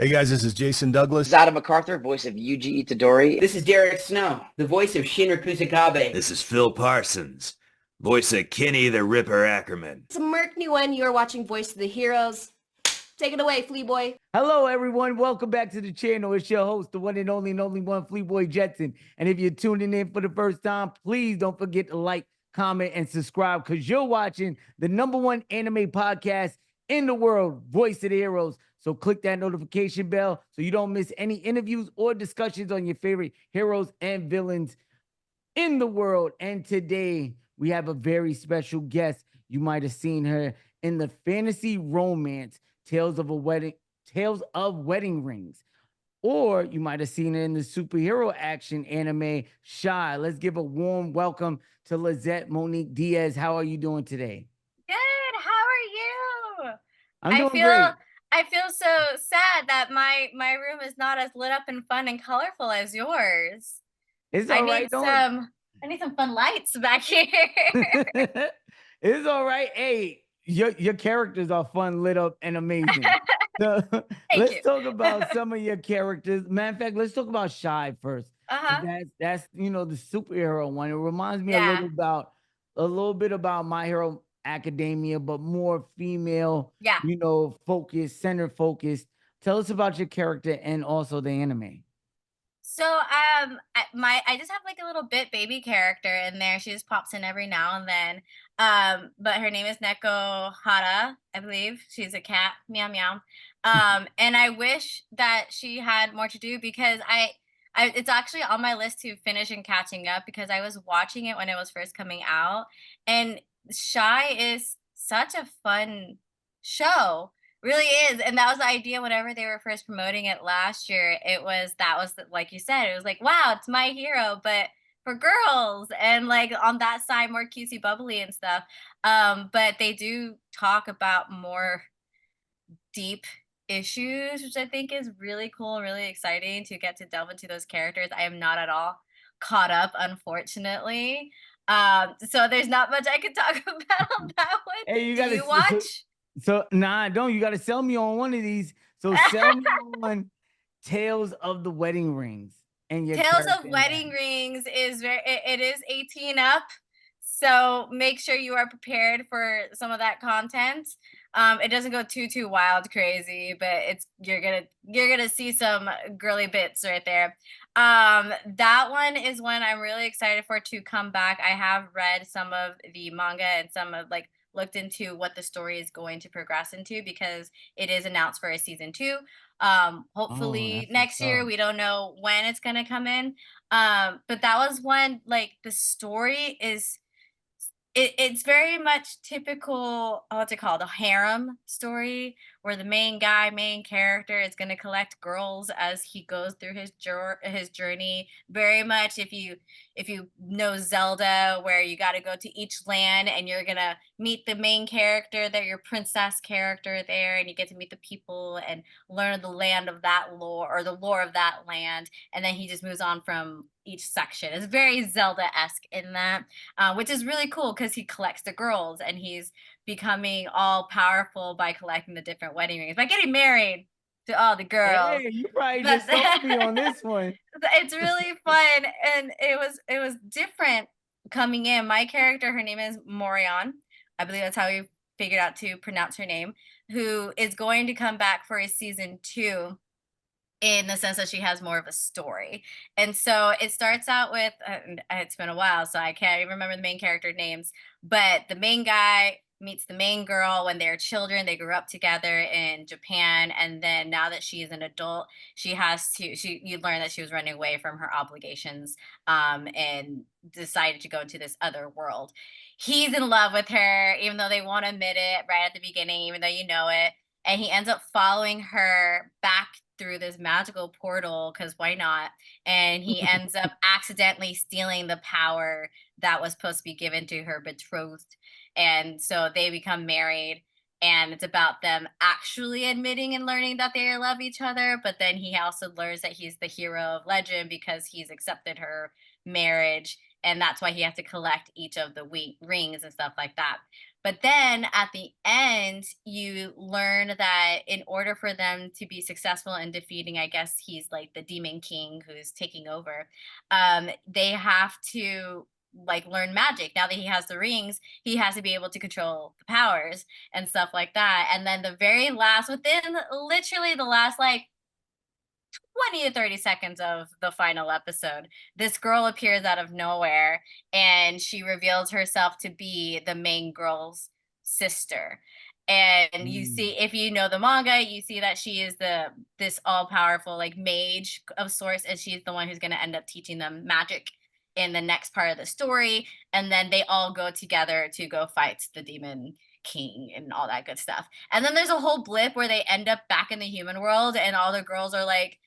Hey guys, this is Jason This Douglas. is Adam MacArthur, voice of Yuji Itadori. This is Derek Snow, the voice of Shinra Kusakabe. This is Phil Parsons, voice of Kenny the Ripper Ackerman. It's Merc New One. You're watching Voice of the Heroes. Take it away, fleeboy. Hello, everyone. Welcome back to the channel. It's your host, the one and only one, fleeboy Jetson. And if you're tuning in for the first time, please don't forget to like, comment, and subscribe because you're watching the #1 anime podcast in the world, Voice of the Heroes. So click that notification bell so you don't miss any interviews or discussions on your favorite heroes and villains in the world. And today we have a very special guest. You might have seen her in the fantasy romance Tales of Wedding Rings. Or you might have seen her in the superhero action anime Shy. Let's give a warm welcome to Lisette Monique Diaz. How are you doing today? Good. How are you? I'm doing great. I feel so sad that my room is not as lit up and fun and colorful as yours. It's all right. I need some fun lights back here. It's all right. Hey, your characters are fun, lit up, and amazing. So let's talk about some of your characters. Matter of fact, let's talk about Shy first. That's the superhero one. It reminds me a little bit about My Hero Academia, but more female, focused, center focused. Tell us about your character and also the anime. So I just have like a little bit baby character in there. She just pops in every now and then. But her name is Neko Hara, I believe. She's a cat. Meow meow. And I wish that she had more to do because it's actually on my list to finish and catching up because I was watching it when it was first coming out, and Shy is such a fun show. Really is. And that was the idea whenever they were first promoting it last year. Like you said, it was like, wow, it's My Hero, but for girls, and like on that side more cutesy bubbly and stuff. But they do talk about more deep issues, which I think is really cool and really exciting to get to delve into those characters. I am not at all caught up, unfortunately. So there's not much I could talk about on that one. Hey, Do you watch? So I don't. You got to sell me on one of these. So sell me on Tales of the Wedding Rings. And your Tales of Wedding Rings is it is 18 up. So make sure you are prepared for some of that content. It doesn't go too wild crazy, but you're gonna see some girly bits right there. That one is one I'm really excited for to come back. I have read some of the manga and some of looked into what the story is going to progress into because it is announced for a season 2. Hopefully next year. We don't know when it's gonna come in. But that was one, like the story is it's very much typical, what's it called, a harem story where the main character is going to collect girls as he goes through his journey. Very much if you know Zelda, where you got to go to each land and you're going to meet the main character, that your princess character there, and you get to meet the people and learn the land of that lore, or the lore of that land, and then he just moves on from each section. It's very Zelda-esque in that, which is really cool because he collects the girls and he's becoming all powerful by collecting the different wedding rings, by getting married to all the girls. Hey, you probably just sold me on this one. It's really fun, and it was different coming in. My character, her name is Morion. I believe that's how we figured out to pronounce her name, who is going to come back for a season 2 in the sense that she has more of a story. And so it starts out with, it's been a while, so I can't even remember the main character names, but the main guy meets the main girl when they're children. They grew up together in Japan, and then now that she is an adult, you learn that she was running away from her obligations, and decided to go into this other world. He's in love with her, even though they won't admit it right at the beginning, even though you know it. And he ends up following her back through this magical portal, because why not? And he ends up accidentally stealing the power that was supposed to be given to her betrothed. And so they become married, and it's about them actually admitting and learning that they love each other. But then he also learns that he's the hero of legend because he's accepted her marriage, and that's why he has to collect each of the rings and stuff like that. But then at the end, you learn that in order for them to be successful in defeating, I guess he's like the demon king who's taking over, they have to like learn magic. Now that he has the rings, he has to be able to control the powers and stuff like that. And then the very last, within literally the last like 20 to 30 seconds of the final episode, this girl appears out of nowhere and she reveals herself to be the main girl's sister. And you see, if you know the manga, you see that she is this all-powerful like mage of sorts, and she's the one who's going to end up teaching them magic in the next part of the story. And then they all go together to go fight the demon king and all that good stuff. And then there's a whole blip where they end up back in the human world and all the girls are like,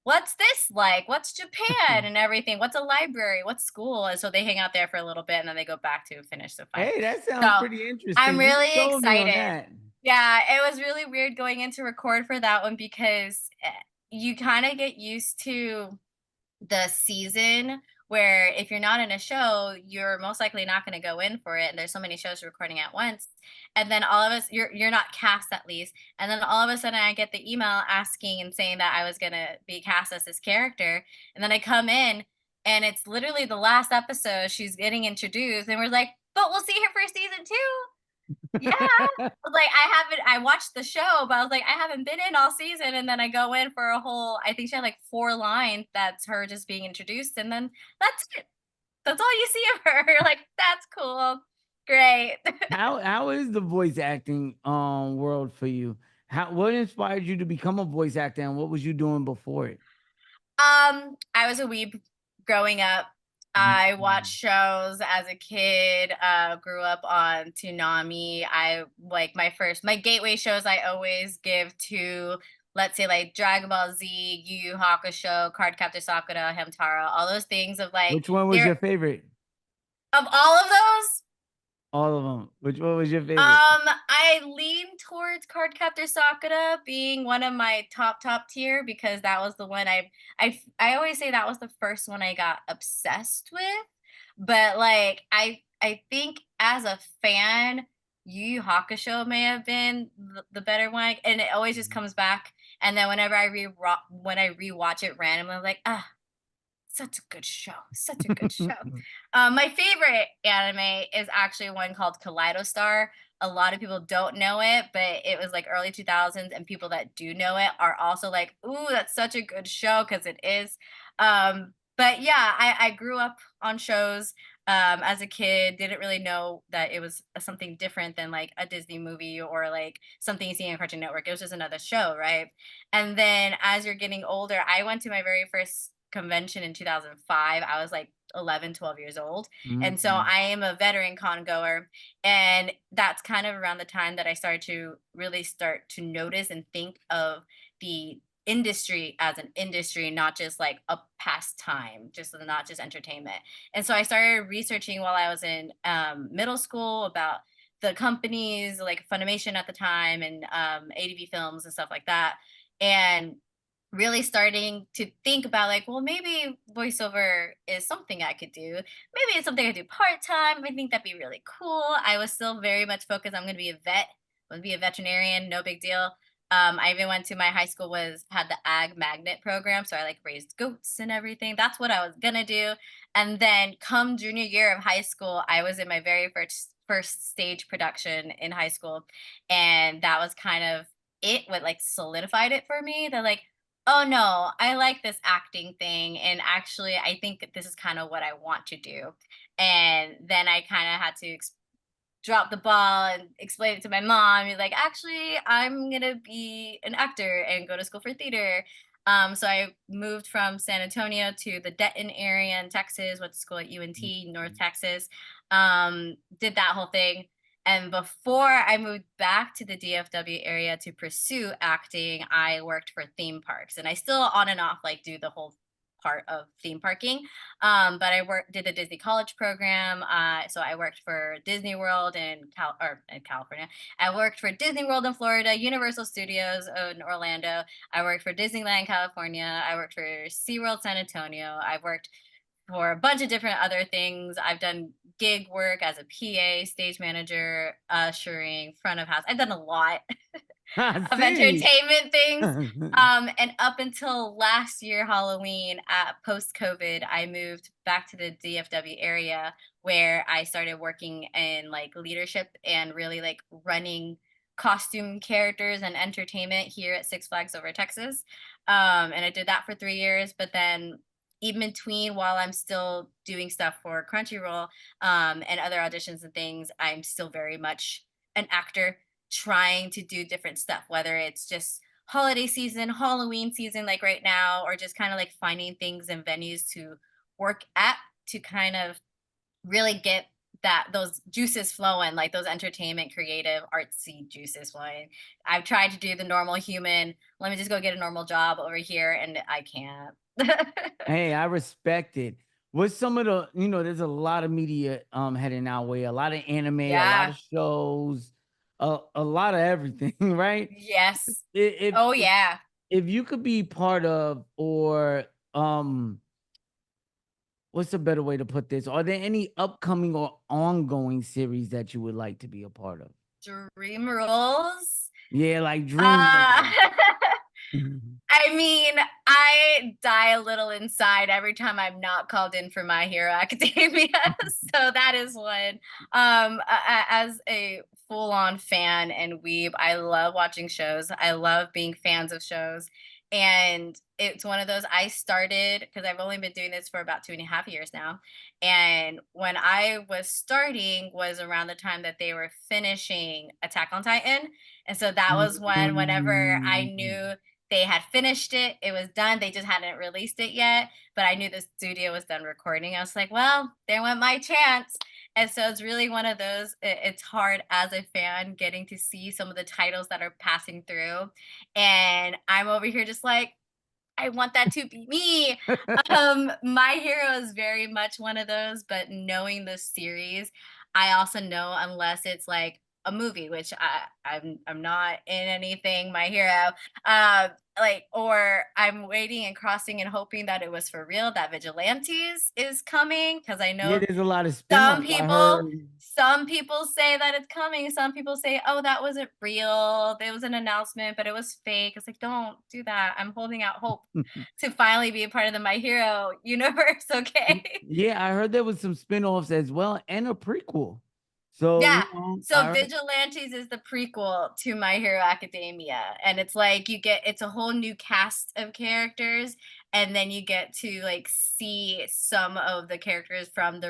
what's this like? What's Japan and everything? What's a library? What's school? And so they hang out there for a little bit and then they go back to finish the fight. Hey, that sounds So, pretty interesting. I'm You really sold me on excited. that. Yeah, it was really weird going in to record for that one because you kind of get used to the season where if you're not in a show, you're most likely not going to go in for it. And there's so many shows recording at once. And then all of us, you're not cast at least. And then all of a sudden I get the email asking and saying that I was going to be cast as this character. And then I come in and it's literally the last episode. She's getting introduced and we're like, but we'll see her for season 2. Yeah. Like I watched the show, but I was like, I haven't been in all season. And then I go in for a whole, I think she had like 4 lines. That's her just being introduced. And then that's it. That's all you see of her. You're like, that's cool. Great. How is the voice acting world for you? What inspired you to become a voice actor, and what was you doing before it? I was a weeb growing up. I watched shows as a kid, grew up on Toonami. I like my gateway shows I always give to, let's say, like Dragon Ball Z, Yu Yu Hakusho, Cardcaptor Sakura, Hamtaro, all those things of like. Which one was your favorite? Of all of those? All of them. Which one was your favorite? I lean towards Cardcaptor Sakura being one of my top tier because that was the one I always say that was the first one I got obsessed with. But like I think as a fan, Yu Yu Hakusho may have been the better one, and it always just comes back. And then whenever I rewatch it randomly, I'm like, such a good show. Such a good show. My favorite anime is actually one called Kaleidostar. A lot of people don't know it, but it was like early 2000s, and people that do know it are also like, ooh, that's such a good show, because it is. But yeah, I grew up on shows as a kid, didn't really know that it was something different than like a Disney movie or like something you see on Cartoon Network. It was just another show, right? And then as you're getting older, I went to my very first convention in 2005. I was like 11, 12 years old. And so I am a veteran con goer. And that's kind of around the time that I started to really start to notice and think of the industry as an industry, not just like a pastime, not just entertainment. And so I started researching while I was in middle school about the companies like Funimation at the time and ADV Films and stuff like that. And really starting to think about like, well, maybe voiceover is something I could do. Maybe it's something I do part-time. I think that'd be really cool. I was still very much focused. I'm going to be a vet. I'm going to be a veterinarian. No big deal. I even went to my high school had the ag magnet program. So I like raised goats and everything. That's what I was going to do. And then come junior year of high school, I was in my very first stage production in high school. And that was kind of what like solidified it for me. That like, oh no, I like this acting thing. And actually, I think that this is kind of what I want to do. And then I kind of had to drop the ball and explain it to my mom. You're like, actually, I'm going to be an actor and go to school for theater. So I moved from San Antonio to the Denton area in Texas, went to school at UNT, North Texas, did that whole thing. And before I moved back to the DFW area to pursue acting, I worked for theme parks, and I still on and off like do the whole part of theme parking. But I did the Disney College program. So I worked for Disney World in California. I worked for Disney World in Florida, Universal Studios in Orlando. I worked for Disneyland, California. I worked for SeaWorld San Antonio. I worked for a bunch of different other things. I've done gig work as a PA, stage manager, ushering, front of house. I've done a lot I of see. entertainment things. And up until last year, Halloween, post-COVID, I moved back to the DFW area where I started working in like leadership and really like running costume characters and entertainment here at Six Flags Over Texas. And I did that for 3 years, but then in between, while I'm still doing stuff for Crunchyroll and other auditions and things, I'm still very much an actor trying to do different stuff, whether it's just holiday season, Halloween season, like right now, or just kind of like finding things and venues to work at to kind of really get those juices flowing, like those entertainment, creative, artsy juices flowing. I've tried to do the normal human, let me just go get a normal job over here, and I can't. Hey, I respect it. What's some of the, there's a lot of media heading our way, a lot of anime, a lot Yeah. of shows, a lot of everything, right? Yes. If, Oh if yeah. if you could be part of, or what's a better way to put this? Are there any upcoming or ongoing series that you would like to be a part of? Dream rules. Yeah, like Dream. Uh, I mean, I die a little inside every time I'm not called in for My Hero Academia. So that is one. As a full-on fan and weeb, I love watching shows. I love being fans of shows. And it's one of those I started because I've only been doing this for about 2.5 years now. And when I was starting was around the time that they were finishing Attack on Titan. And so that was whenever I knew they had finished it, it was done. They just hadn't released it yet, but I knew the studio was done recording. I was like, well, there went my chance. And so it's really one of those, it's hard as a fan getting to see some of the titles that are passing through. And I'm over here just like, I want that to be me. My Hero is very much one of those, but knowing the series, I also know unless it's like a movie, which I'm not in anything My Hero, or I'm waiting and crossing and hoping that it was for real that Vigilantes is coming because I Yeah, know there's a lot of some spin-offs I people heard. some people say that it's coming. Some people say, oh, that wasn't real. There was an announcement, but it was fake. It's like, don't do that. I'm holding out hope to finally be a part of the My Hero universe, okay? Yeah, I heard there was some spin-offs as well and a prequel. So, Yeah. I So heard, Vigilantes is the prequel to My Hero Academia. And it's like it's a whole new cast of characters. And then you get to like see some of the characters from the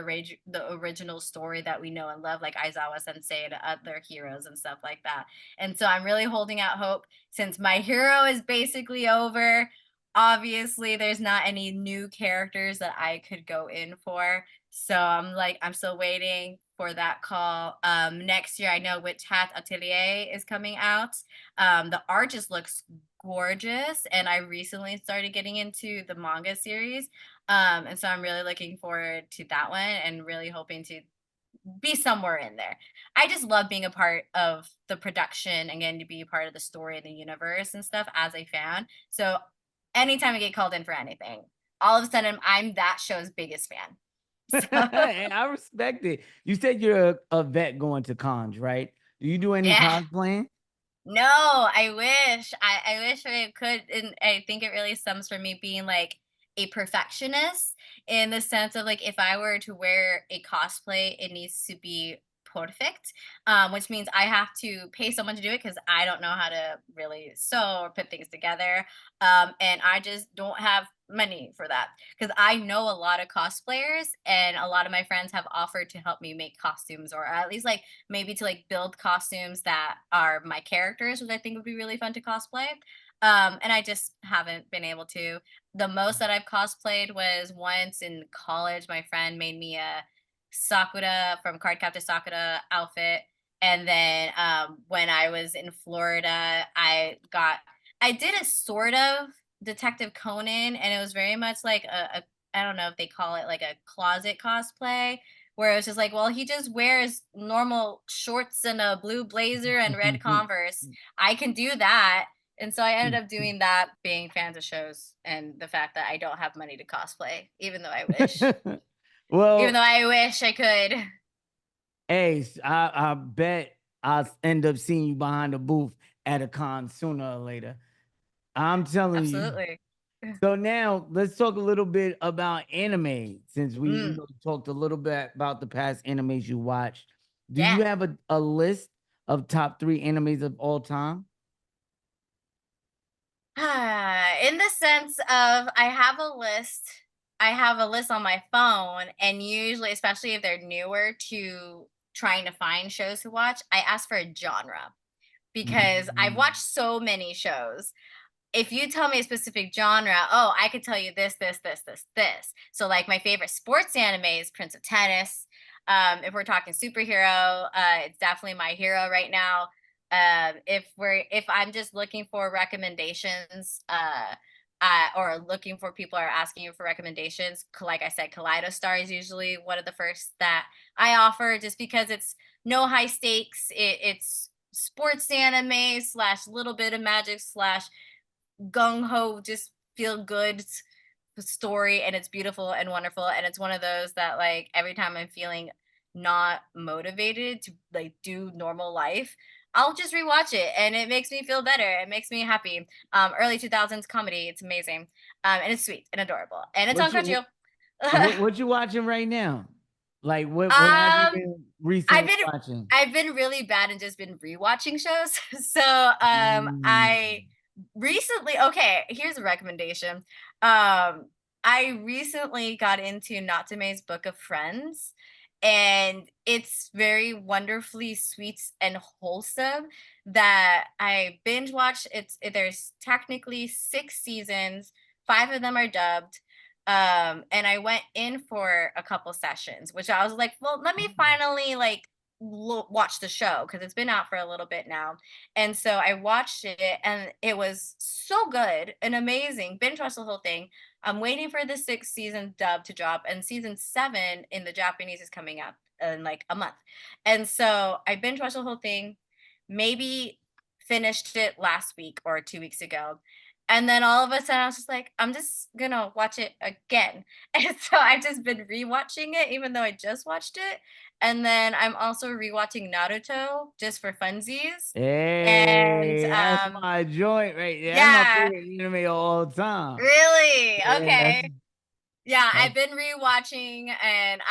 original story that we know and love, like Aizawa Sensei and other heroes and stuff like that. And so I'm really holding out hope since My Hero is basically over. Obviously, there's not any new characters that I could go in for. So I'm still waiting for that call. Next year, I know Witch Hat Atelier is coming out. The art just looks gorgeous, and I recently started getting into the manga series. And so I'm really looking forward to that one and really hoping to be somewhere in there. I just love being a part of the production and getting to be a part of the story of the universe and stuff as a fan. So anytime I get called in for anything, all of a sudden I'm that show's biggest fan. and I respect it. You said you're a vet going to cons, right? Do you do any Yeah. cosplaying? No, I wish. I wish I could. And I think it really stems from me being like a perfectionist in the sense of like if I were to wear a cosplay, it needs to be perfect, which means I have to pay someone to do it because I don't know how to really sew or put things together. And I just don't have money for that because I know a lot of cosplayers and a lot of my friends have offered to help me make costumes or at least like maybe to like build costumes that are my characters, which I think would be really fun to cosplay. And I just haven't been able to. The most that I've cosplayed was once in college. My friend made me a Sakura from Cardcaptor Sakura outfit. And then when I was in Florida, I did a sort of Detective Conan, and it was very much like a I don't know if they call it like a closet cosplay, where it was just like, well, he just wears normal shorts and a blue blazer and red Converse. I can do that. And so I ended up doing that, being fans of shows and the fact that I don't have money to cosplay, even though I wish. Well, Even though I wish I could. hey, I bet I'll end up seeing you behind the booth at a con sooner or later. I'm telling you. Absolutely. So now let's talk a little bit about anime, since we Mm. talked a little bit about the past animes you watched. Do Yeah. you have a list of top 3 animes of all time? In the sense of I have a list. I have a list on my phone, and usually, especially if they're newer to trying to find shows to watch, I ask for a genre because I've watched so many shows. If you tell me a specific genre, oh, I could tell you this, this, this, this, this. So like my favorite sports anime is Prince of Tennis. If we're talking superhero, it's definitely My Hero right now. If I'm just looking for recommendations, or looking for people are asking you for recommendations, like I said, Kaleido Star is usually one of the first that I offer, just because it's no high stakes. It's sports anime slash little bit of magic slash gung ho, just feel good story, and it's beautiful and wonderful. And it's one of those that, like, every time I'm feeling not motivated to like do normal life, I'll just rewatch it, and it makes me feel better. It makes me happy. Early 2000s comedy. It's amazing, and it's sweet and adorable, and it's on Crunchyroll. What you watching right now? Like what have you been recently watching? I've been really bad and just been rewatching shows. So I recently, okay, here's a recommendation. I recently got into Natsume's Book of Friends, and it's very wonderfully sweet and wholesome that I binge watched. There's technically 6 seasons, 5 of them are dubbed. And I went in for a couple sessions, which I was like, well, let me finally like watch the show because it's been out for a little bit now. And so I watched it, and it was so good and amazing. Binge watched the whole thing. I'm waiting for the 6th season dub to drop, and season 7 in the Japanese is coming up in like a month. And so I binge watched the whole thing, maybe finished it last week or 2 weeks ago. And then all of a sudden I was just like, I'm just gonna watch it again. And so I've just been rewatching it, even though I just watched it. And then I'm also rewatching Naruto just for funsies. And Hey, that's my joint right there. That's my yeah, favorite anime of all time. really? Yeah, Okay. Yeah, I've that's been rewatching, and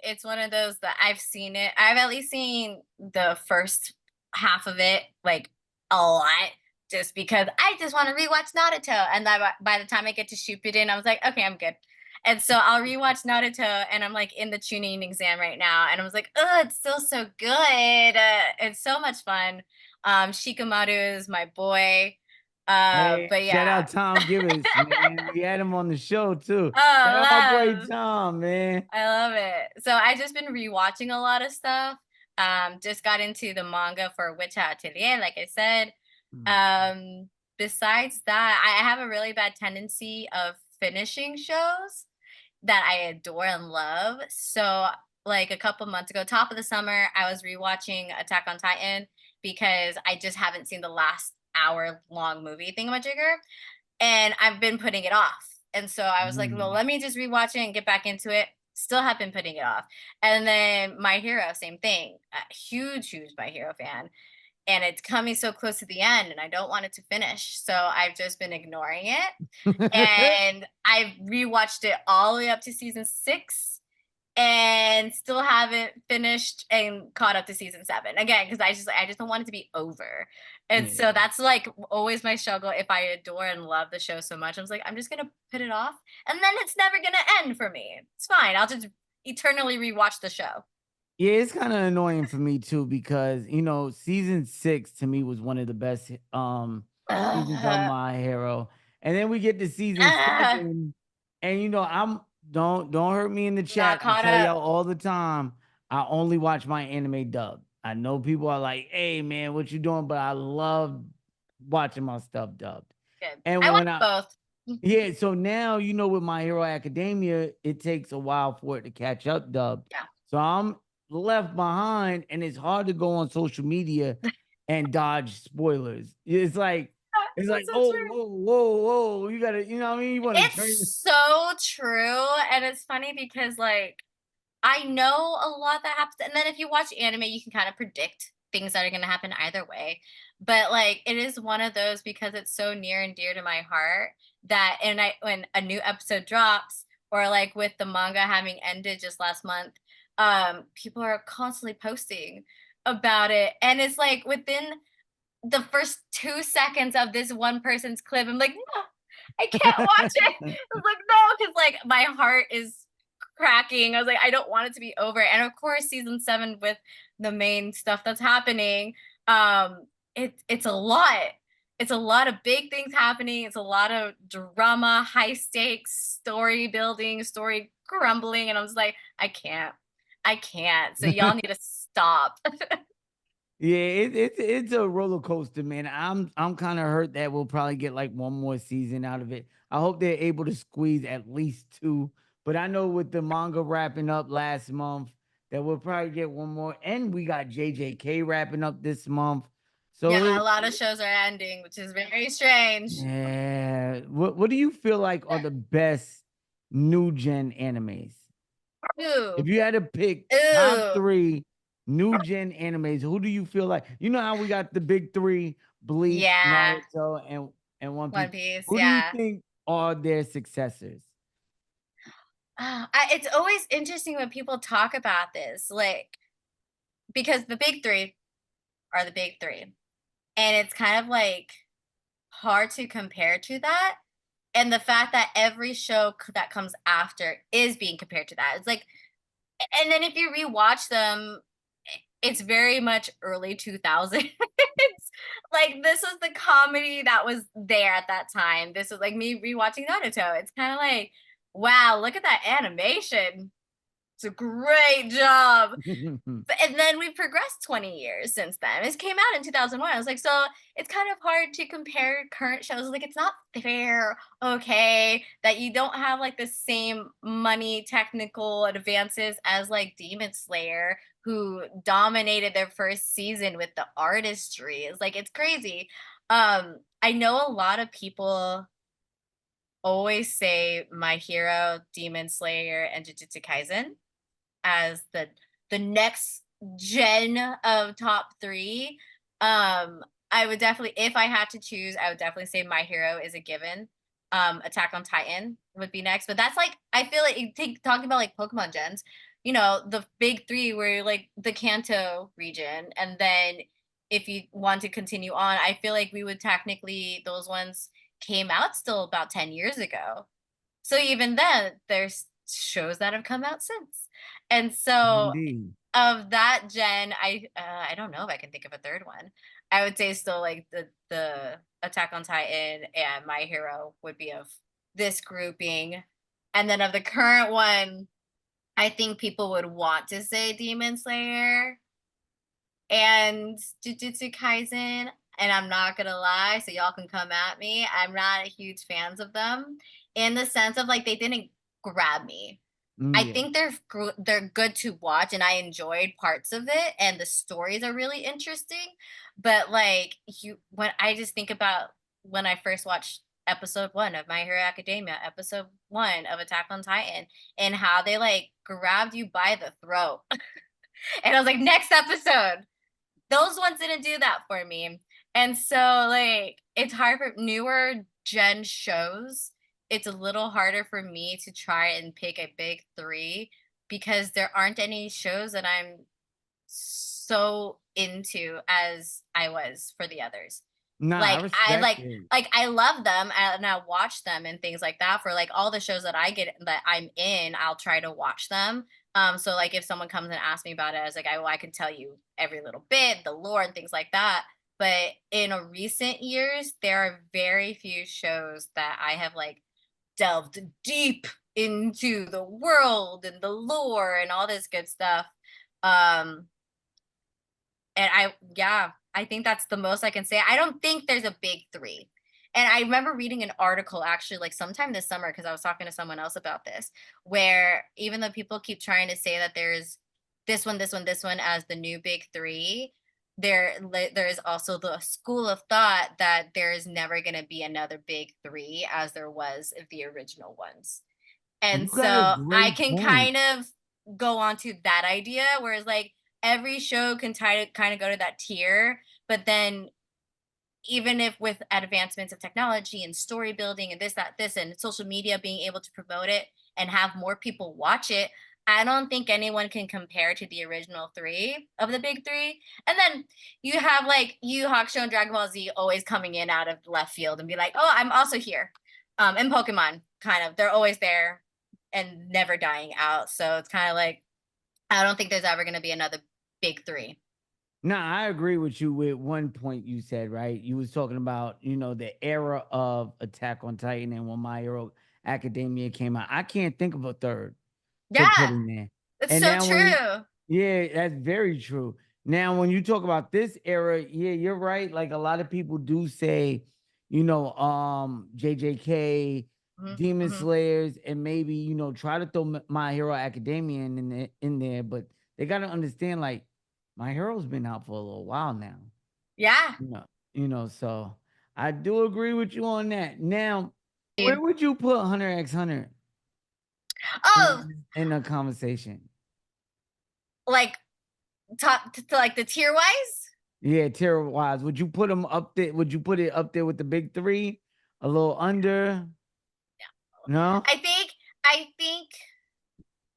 it's one of those that I've seen it. I've at least seen the first half of it like a lot, just because I just want to rewatch Naruto. And then by the time I get to Shippuden, I was like, okay, I'm good. And so I'll rewatch Naruto, and I'm like in the tuning exam right now, and I was like, oh, it's still so good. It's so much fun. Shikamaru is my boy. Hey, But shout yeah. out Tom Gibbons, man. We had him on the show too. Oh, Shout out my boy love. Tom, man. I love it. So I just been rewatching a lot of stuff. Just got into the manga for Witch Hat Atelier, like I said. Besides that, I have a really bad tendency of finishing shows that I adore and love. So like a couple months ago, top of the summer, I was rewatching Attack on Titan because I just haven't seen the last hour long movie thingamajigger, and I've been putting it off. And so I was like, well, let me just rewatch it and get back into it. Still have been putting it off. And then My Hero, same thing. A huge My Hero fan. And it's coming so close to the end, and I don't want it to finish. So I've just been ignoring it. And I've rewatched it all the way up to season 6, and still haven't finished and caught up to season 7 again, because I just don't want it to be over. And so that's like always my struggle. If I adore and love the show so much, I was like, I'm just gonna put it off, and then it's never gonna end for me. It's fine, I'll just eternally rewatch the show. Yeah, it's kind of annoying for me too, because season 6 to me was one of the best seasons of My Hero. And then we get to season 7, and I'm don't hurt me in the chat. I tell y'all all the time, I only watch my anime dub. I know people are like, hey man, what you doing? But I love watching my stuff dubbed. Good. And I when watch both. yeah, so now with My Hero Academia, it takes a while for it to catch up dubbed. Yeah. So I'm left behind, and it's hard to go on social media and dodge spoilers. It's like It's like, That's so oh, true. whoa. You gotta, you know what I mean? You want to train. It's so true. And it's funny because like I know a lot that happens. And then if you watch anime, you can kind of predict things that are gonna happen either way. But like it is one of those because it's so near and dear to my heart that when a new episode drops, or like with the manga having ended just last month, people are constantly posting about it. And it's like within the first 2 seconds of this one person's clip, I'm like, no, I can't watch it. I was like, no, because like my heart is cracking. I was like, I don't want it to be over. And of course, season 7 with the main stuff that's happening, it's a lot. It's a lot of big things happening. It's a lot of drama, high stakes, story building, story crumbling. And I was like, I can't. So y'all need to stop. Yeah, it's a roller coaster, man. I'm kind of hurt that we'll probably get like one more season out of it. I hope they're able to squeeze at least 2. But I know with the manga wrapping up last month, that we'll probably get one more. And we got JJK wrapping up this month. So Yeah, a lot of shows are ending, which is very strange. yeah. What do you feel like are the best new gen animes? Ooh. If you had to pick top 3 new gen animes, who do you feel like? You know how we got the big 3, Bleach, Yeah. Naruto, and One Piece. One Piece, Who yeah. do you think are their successors? It's always interesting when people talk about this, like, because the big 3 are the big 3. And it's kind of like hard to compare to that. And the fact that every show that comes after is being compared to that. It's like, and then if you rewatch them, it's very much early 2000s. Like this was the comedy that was there at that time. This was like me rewatching Naruto. It's kind of like, wow, look at that animation. It's a great job. And then we progressed 20 years since then. This came out in 2001. I was like, so it's kind of hard to compare current shows. Like, it's not fair, okay, that you don't have like the same money technical advances as like Demon Slayer, who dominated their first season with the artistry. It's like, it's crazy. I know a lot of people always say My Hero, Demon Slayer, and Jujutsu Kaisen as the next gen of top 3. I would definitely, if I had to choose, I would definitely say My Hero is a given. Attack on Titan would be next, but that's like, I feel like you talking about like Pokemon gens, you know, the big 3 were like the Kanto region, and then if you want to continue on, I feel like we would technically, those ones came out still about 10 years ago. So even then, there's shows that have come out since. And so Indeed. of that gen, I don't know if I can think of a third one. I would say still like the Attack on Titan and My Hero would be of this grouping. And then of the current one, I think people would want to say Demon Slayer and Jujutsu Kaisen. And I'm not gonna lie, so y'all can come at me. I'm not a huge fans of them in the sense of like they didn't grab me. I Yeah. think they're good to watch, and I enjoyed parts of it, and the stories are really interesting. But like when I just think about when I first watched episode 1 of My Hero Academia, episode 1 of Attack on Titan, and how they like grabbed you by the throat, and I was like, next episode. Those ones didn't do that for me, and so like it's hard for newer gen shows. It's a little harder for me to try and pick a big 3 because there aren't any shows that I'm so into as I was for the others. Nah, Like I respect it. like I love them and I watch them and things like that. For like all the shows that I get that I'm in, I'll try to watch them. So like if someone comes and asks me about it, I was like, I can tell you every little bit, the lore and things like that. But in a recent years, there are very few shows that I have like delved deep into the world and the lore and all this good stuff. And I think that's the most I can say. I don't think there's a big 3. And I remember reading an article actually like sometime this summer, because I was talking to someone else about this, where even though people keep trying to say that there's this one as the new big 3, there is also the school of thought that there is never going to be another big three as there was of the original ones. And You got a so I great can point. kind of go on to that idea, whereas like every show can kind of go to that tier, but then even if with advancements of technology and story building and this and social media being able to promote it and have more people watch it, I don't think anyone can compare to the original three of the big three. And then you have like Yu Yu Hakusho and Dragon Ball Z always coming in out of left field and be like, oh, I'm also here. And Pokemon, kind of, they're always there and never dying out. So it's kind of like, I don't think there's ever going to be another big three. No, I agree with you with one point you said, right? You was talking about, the era of Attack on Titan and when My Hero Academia came out. I can't think of a third to put Yeah, in there. it's And so now true. yeah, that's very true. Now, when you talk about this era, yeah, you're right. Like a lot of people do say, JJK, Demon Slayers, and maybe, try to throw My Hero Academia in there, but they got to understand, like, My Hero's been out for a little while now. Yeah. So I do agree with you on that. Now, where would you put Hunter x Hunter Oh, in a conversation? like top to like the tier wise? Yeah, tier wise. Would you put them up there? Would you put it up there with the big three? A little under? No? I think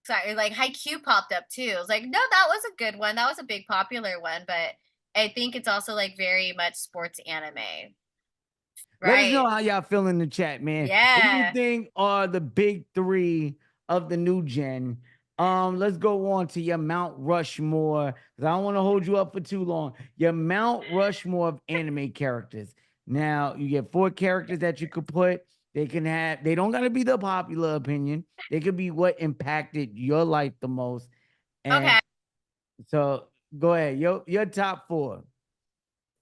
sorry, like Haikyuu popped up too. I was like, no, that was a good one. That was a big popular one, but I think it's also like very much sports anime. Let us know Right. how y'all feel in the chat, man. What do you Yeah. think are the big three of the new gen? Let's go on to your Mount Rushmore, because I don't want to hold you up for too long. Your Mount Rushmore of anime characters. Now, you get 4 characters that you could put. They don't gotta be the popular opinion. They could be what impacted your life the most. And Okay. so go ahead. Your top 4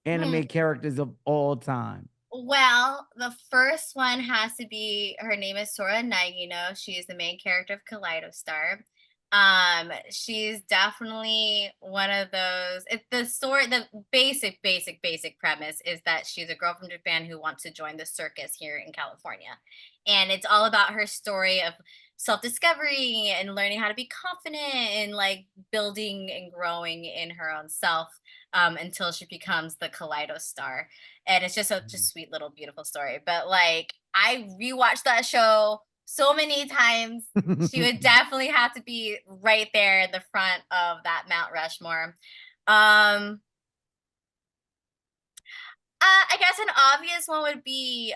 anime characters of all time. Well, the first one has to be, her name is Sora Nagino. She is the main character of Kaleido Star. She's definitely one of those. The basic premise is that she's a girl from Japan who wants to join the circus here in California. And it's all about her story of self-discovery and learning how to be confident and like building and growing in her own self until she becomes the Kaleido Star. And it's just such a sweet little beautiful story. But like I rewatched that show so many times. She would definitely have to be right there in the front of that Mount Rushmore. I guess an obvious one would be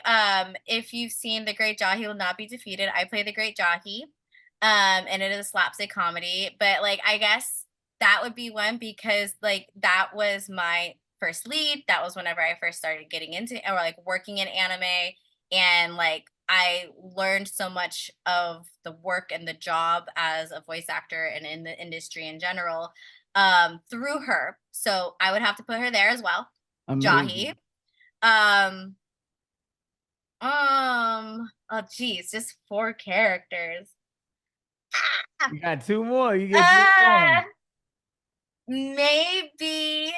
if you've seen The Great Jahi Will Not Be Defeated. I play the Great Jahi, and it is a slapstick comedy. But like, I guess that would be one because like that was my first lead. That was whenever I first started getting into or like working in anime, and like I learned so much of the work and the job as a voice actor and in the industry in general through her. So I would have to put her there as well. Jahi. Oh geez, just 4 characters. You got 2 more. You get 2 more. Maybe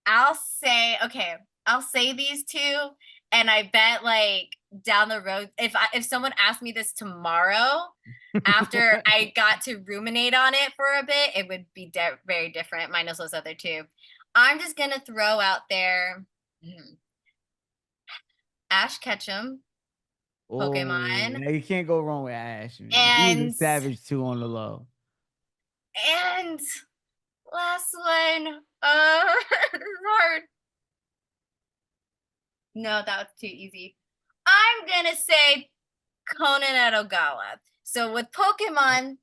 I'll say these 2, and I bet like down the road, if someone asked me this tomorrow, after I got to ruminate on it for a bit, it would be very different. Minus those other 2. I'm just gonna throw out there Ash Ketchum, Pokemon. Now you can't go wrong with Ash. Man. And he was a savage too on the low. And last one. This is hard. No, that was too easy. I'm gonna say Conan Edogawa. So with Pokemon,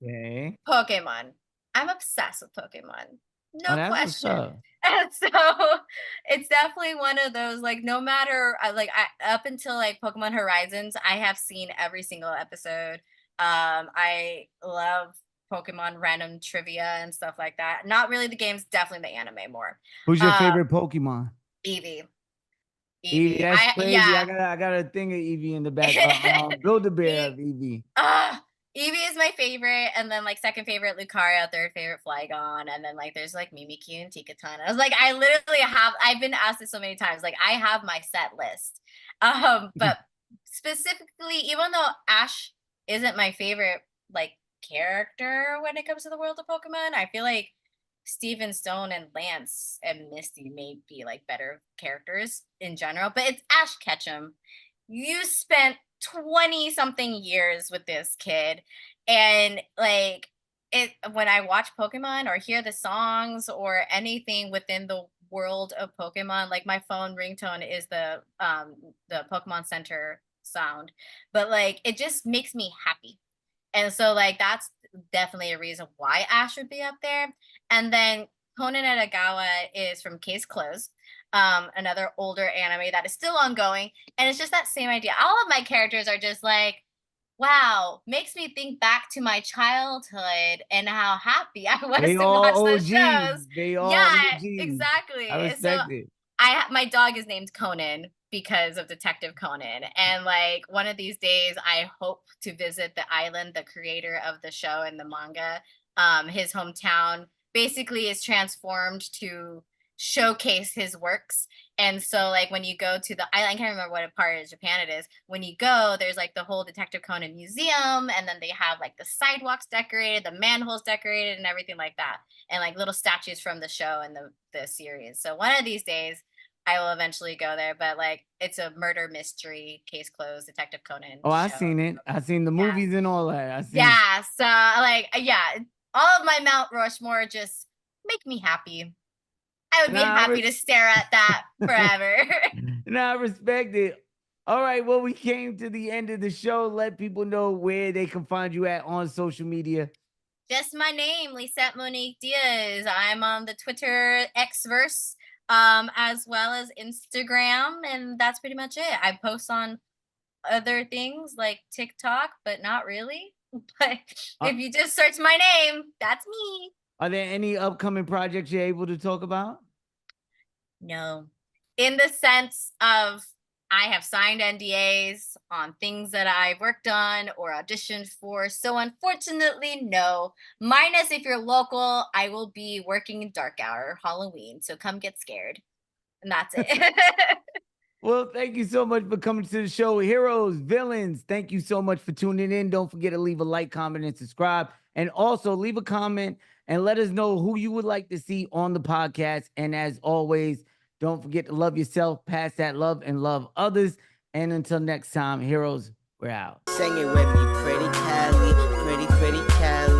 Pokemon. I'm obsessed with Pokemon. No question. And so it's definitely one of those, like, no matter, up until like Pokemon Horizons, I have seen every single episode. I love Pokemon random trivia and stuff like that. Not really the games, definitely the anime more. Who's your favorite Pokemon? Eevee. Eevee, that's crazy. Yeah. I got a thing of Eevee in the back. Build-A-Bear of Eevee. Eevee is my favorite, and then like second favorite Lucario, third favorite Flygon, and then like there's like Mimikyu and Tikatan. I was like, I literally I've been asked this so many times, like I have my set list. But specifically, even though Ash isn't my favorite like character when it comes to the world of Pokemon, I feel like Steven Stone and Lance and Misty may be like better characters in general, but it's Ash Ketchum. You spent 20 something years with this kid, and like it when I watch Pokemon or hear the songs or anything within the world of Pokemon, like my phone ringtone is the Pokemon Center sound, but like it just makes me happy. And so like that's definitely a reason why Ash would be up there. And then Conan Edogawa is from Case Closed, another older anime that is still ongoing. And it's just that same idea. All of my characters are just like, wow, makes me think back to my childhood and how happy I was They to all watch those OGs. shows. They all Yeah, OGs. exactly. I respect it. My dog is named Conan because of Detective Conan, and like one of these days I hope to visit the island the creator of the show and the manga. His hometown basically is transformed to showcase his works, and so like when you go to the island, I can't remember what part of Japan it is, when you go there's like the whole Detective Conan museum, and then they have like the sidewalks decorated, the manholes decorated, and everything like that, and like little statues from the show and the series. So one of these days I will eventually go there, but like it's a murder mystery, Case Closed, Detective Conan. Oh, I show. seen it. I seen the movies and all that. I seen Yeah, so like all of my Mount Rushmore just make me happy. I would be happy to stare at that forever. I respect it. All right, well, we came to the end of the show. Let people know where they can find you at on social media. Just my name, Lisette Monique Diaz. I'm on the Twitter Xverse, as well as Instagram, and that's pretty much it. I post on other things like TikTok, but not really. But if you just search my name, that's me. Are there any upcoming projects you're able to talk about? No. In the sense of I have signed NDAs on things that I've worked on or auditioned for. So unfortunately, no. Minus if you're local, I will be working in Dark Hour Halloween. So come get scared. And that's it. Well, thank you so much for coming to the show. Heroes, villains, thank you so much for tuning in. Don't forget to leave a like, comment, and subscribe. And also leave a comment and let us know who you would like to see on the podcast. And as always, don't forget to love yourself, pass that love, and love others. And until next time, heroes, we're out. Sing it with me, pretty Cali, pretty Cali.